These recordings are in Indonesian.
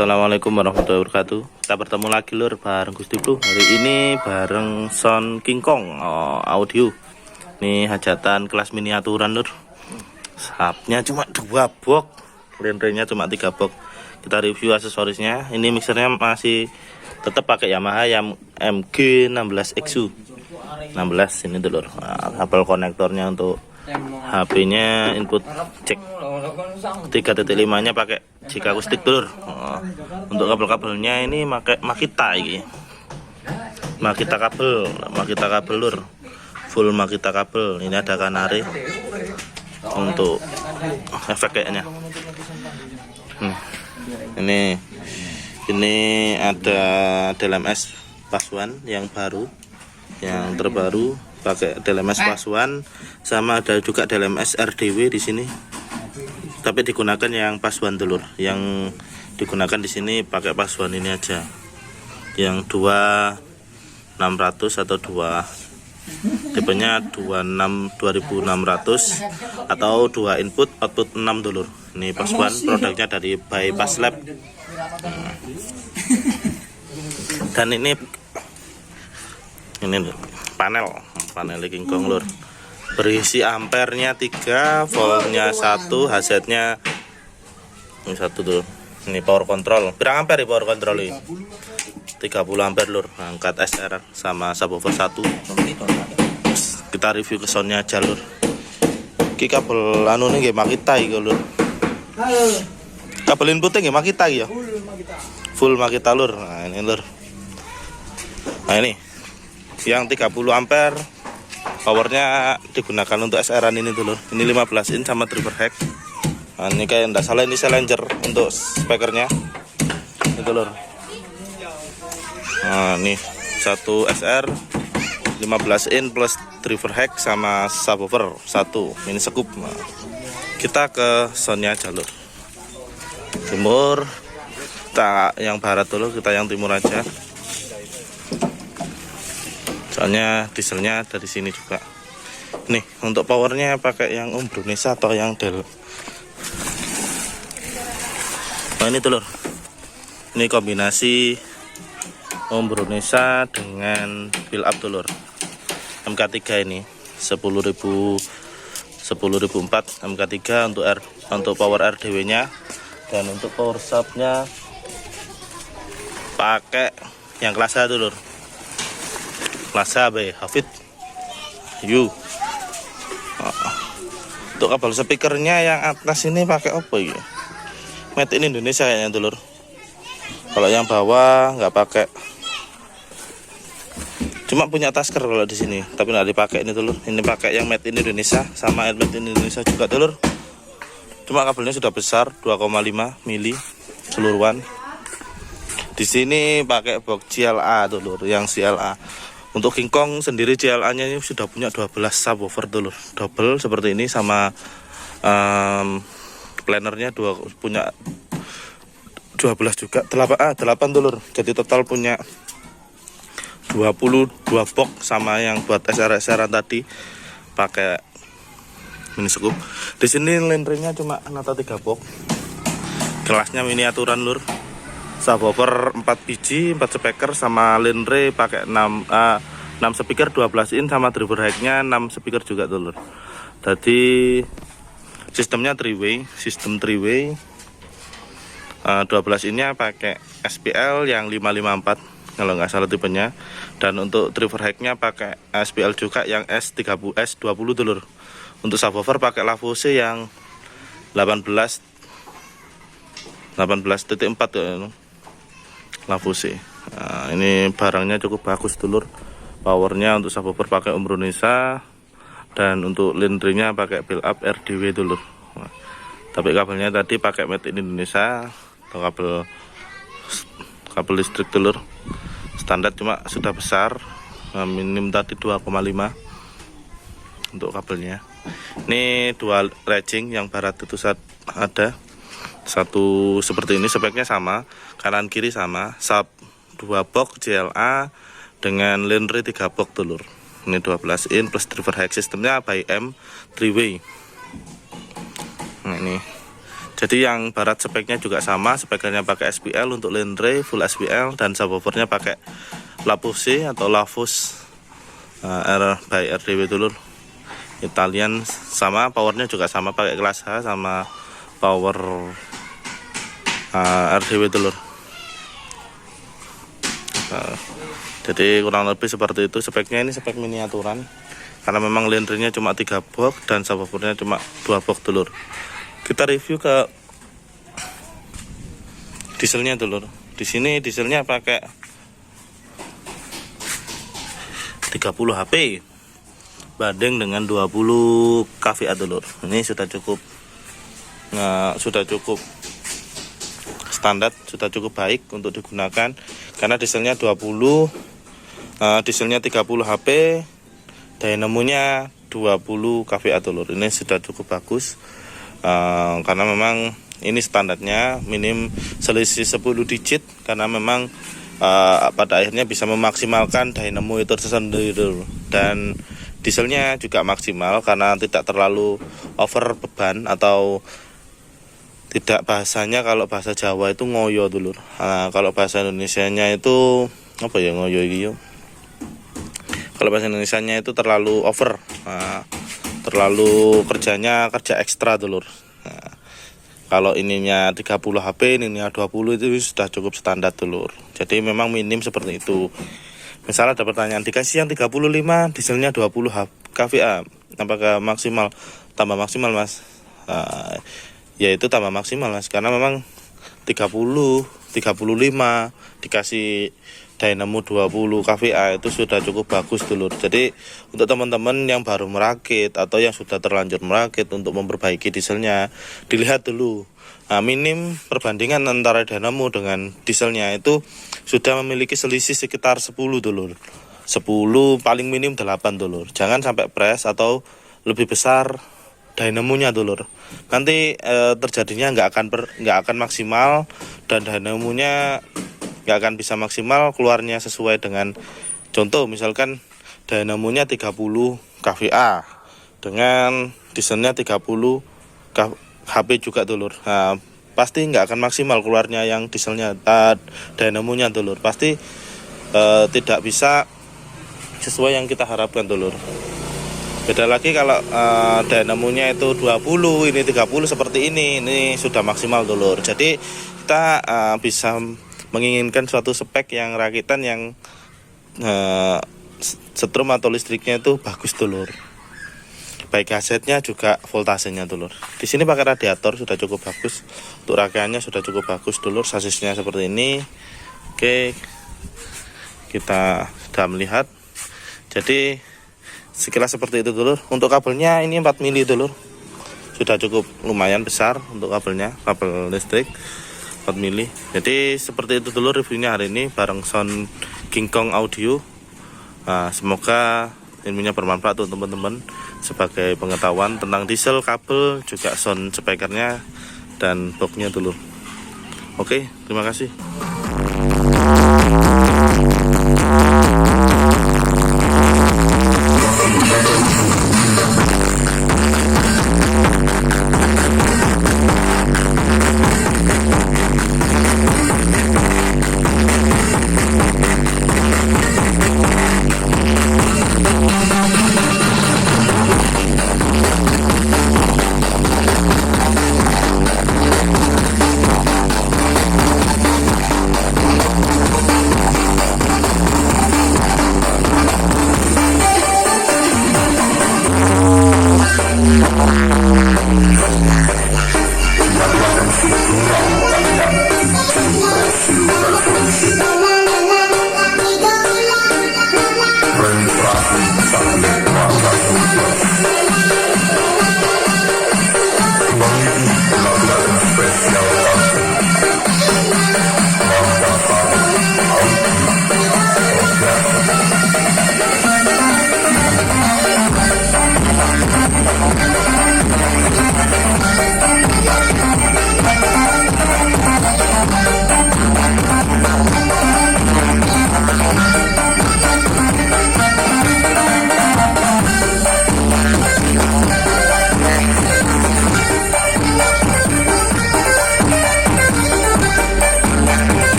Assalamualaikum warahmatullahi wabarakatuh. Kita bertemu lagi lur bareng Gusti Bro. Hari ini bareng Sound King Kong audio. Ini hajatan kelas miniaturan lur. Sapnya cuma 2 box, lenrenya cuma 3 box. Kita review aksesorisnya. Ini mixernya masih tetap pakai Yamaha yang MG16 XU 16 ini dulu. Kabel konektornya untuk HP-nya input cek 3.5 nya pakai Chicago stick dulur. Untuk kabel-kabelnya ini pakai Makita ini. Makita kabel lur. Full Makita kabel. Ini ada kanari untuk efek kayaknya. Ini ada DLMS Pasuan yang baru, yang terbaru pakai DLMS Pasuan, sama ada juga DLMS RDW di sini. Tapi digunakan yang Pasuan dulur. Yang digunakan di sini pakai Pasuan ini aja. Yang 2600 atau 2 tipenya 2600 atau 2 input output 6 dulur. Ini Pasuan, produknya dari Bypass Lab. Dan ini panel King Kong lur. Berisi ampernya 3, voltnya 1, HZ-nya ini 1 dulu. Ini power control. Berapa ampere power control ini? 30 ampere lur. Angkat SR sama subwoofer 1. Kita review ke soundnya aja lur. Iki kabel anu nih Makita iki lur. Kabel inputnya nggih Makita ya. Full Makita lur. Nah, ini lur. Nah, ini yang 30 ampere. Powernya digunakan untuk SR-an ini dulu. Ini 15 in sama driver hack. Nah, ini kayak enggak salah ini Challenger untuk speakernya. Itu lur. Nah, ini 1 SR 15 in plus driver hack sama subwoofer 1. Ini scoop. Nah, kita ke soundnya aja lur. Timur. Kita yang barat dulu, kita yang timur aja. Soalnya dieselnya dari sini juga. Nih untuk powernya pakai yang Umbronesa atau yang Del. Nah ini telur. Ini kombinasi Umbronesa dengan build up telur. MK3 ini 10.004 MK3 untuk power RDW-nya, dan untuk power sub-nya pakai yang kelas A telur. Kelas A Hafid U. Untuk kabel speakernya yang atas ini pakai apa ya? Made in Indonesia kayaknya dulur. Kalau yang bawah nggak pakai. Cuma punya Tasker kalau di sini, tapi nggak dipakai ini dulur. Ini pakai yang made in Indonesia, sama made in Indonesia juga dulur. Cuma kabelnya sudah besar 2,5 mili seluruhan. Di sini pakai box CLA dulur, yang CLA. Untuk King Kong sendiri CLA-nya ini sudah punya 12 subwoofer dulu, double seperti ini, sama planernya punya 12 juga, 8 dulur. Jadi total punya 22 box, sama yang buat SR tadi pakai mini scoop. Di sini lenrenya cuma nata 3 box. Kelasnya miniaturan lur. Subwoofer 4 biji, 4 speaker, sama lenre pakai 6 speaker 12 in, sama driver hack-nya 6 speaker juga dulu. Jadi sistemnya 3-way, sistem 3-way. 12 in-nya pakai SPL yang 554 kalau nggak salah tipenya, dan untuk driver hack-nya pakai SPL juga yang S20 dulu. Untuk subwoofer pakai Lavose yang 18.4 ya. Lavose. Nah, ini barangnya cukup bagus dulur. Powernya untuk subwoofer pakai Umbronesa, dan untuk lenrenya pakai build up RDW dulur. Nah, tapi kabelnya tadi pakai made in Indonesia atau kabel listrik dulur. Standar cuma sudah besar. Minim tadi 2,5 untuk kabelnya. Ini dual racing, yang barat itu ada. Satu seperti ini, speknya sama, kanan kiri sama, sub 2 box CLA dengan lenre 3 box telur. Ini 12 in plus driver hack, sistemnya by M 3-way. Nah, ini Jadi yang barat speknya juga sama, spekernya pakai SPL untuk Lenre full SPL, dan subwoofernya pakai Lapuse atau Lavus R by RDW dulur. Italian sama, powernya juga sama pakai kelas H sama power RDW dulur. Jadi kurang lebih seperti itu speknya. Ini spek miniaturan karena memang Lenre-nya cuma 3 box dan subwoofernya cuma 2 box dulur. Kita review ke dieselnya dulur. Di sini dieselnya pakai 30 HP banding dengan 20 kVA dulur. Ini sudah cukup standar, sudah cukup baik untuk digunakan karena dieselnya 30 HP, dynamonya 20 kVA dulur. Ini sudah cukup bagus. Karena memang ini standarnya minim selisih 10 digit karena memang pada akhirnya bisa memaksimalkan dynamo itu tersendiri dulu. Dan dieselnya juga maksimal karena tidak terlalu over beban, atau tidak, bahasanya kalau bahasa Jawa itu ngoyo dulu. Kalau bahasa Indonesianya itu apa ya, ngoyo gitu. Kalau bahasa Indonesianya itu terlalu over, terlalu kerja ekstra dulur. Kalau ininya 30 HP, ininya 20, itu sudah cukup standar dulur. Jadi memang minim seperti itu. Misalnya ada pertanyaan, dikasih yang 35, dieselnya 20 kVA, apakah maksimal? Tambah maksimal mas. Ya itu tambah maksimal mas, karena memang 30, 35 dikasih dynamo 20 kVA itu sudah cukup bagus dulur. Jadi untuk teman-teman yang baru merakit atau yang sudah terlanjur merakit, untuk memperbaiki dieselnya dilihat dulu. Minim perbandingan antara dynamo dengan dieselnya itu sudah memiliki selisih sekitar 10 dulur. 10 paling minim 8 dulur. Jangan sampai press atau lebih besar dynamonya dulur. Nanti terjadinya nggak akan maksimal, dan dynamonya nggak akan bisa maksimal keluarnya sesuai dengan, contoh misalkan dynamonya 30 kVA dengan dieselnya 30 HP juga dulur. Pasti nggak akan maksimal keluarnya yang dieselnya, dynamonya dulur. Pasti tidak bisa sesuai yang kita harapkan dulur. Beda lagi kalau dynamonya itu 20, ini 30 seperti ini sudah maksimal dulur. Jadi kita bisa menginginkan suatu spek yang rakitan yang setrum atau listriknya itu bagus dulur. Baik asetnya juga voltasenya dulur. Di sini pakai radiator sudah cukup bagus. Untuk rangkaiannya sudah cukup bagus dulur. Sasisnya seperti ini. Oke, kita sudah melihat. Jadi sekilas seperti itu dulur. Untuk kabelnya ini 4 mili dulur. Sudah cukup lumayan besar untuk kabelnya, kabel listrik 4 mili. Jadi seperti itu dulu reviewnya hari ini bareng Sound King Kong Audio. Semoga ilmunya bermanfaat untuk teman-teman sebagai pengetahuan tentang diesel, kabel, juga sound speakernya dan boxnya dulu. Oke, terima kasih.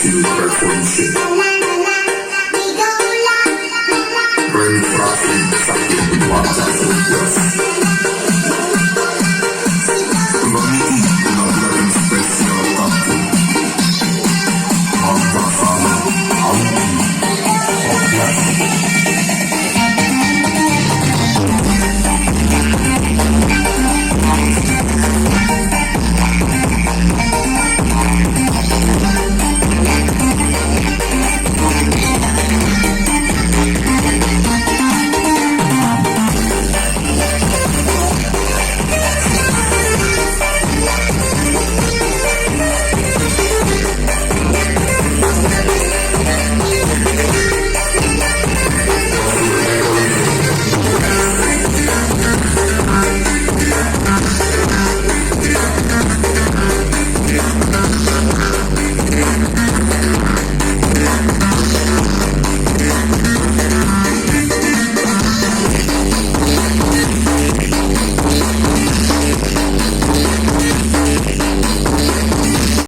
Revolution.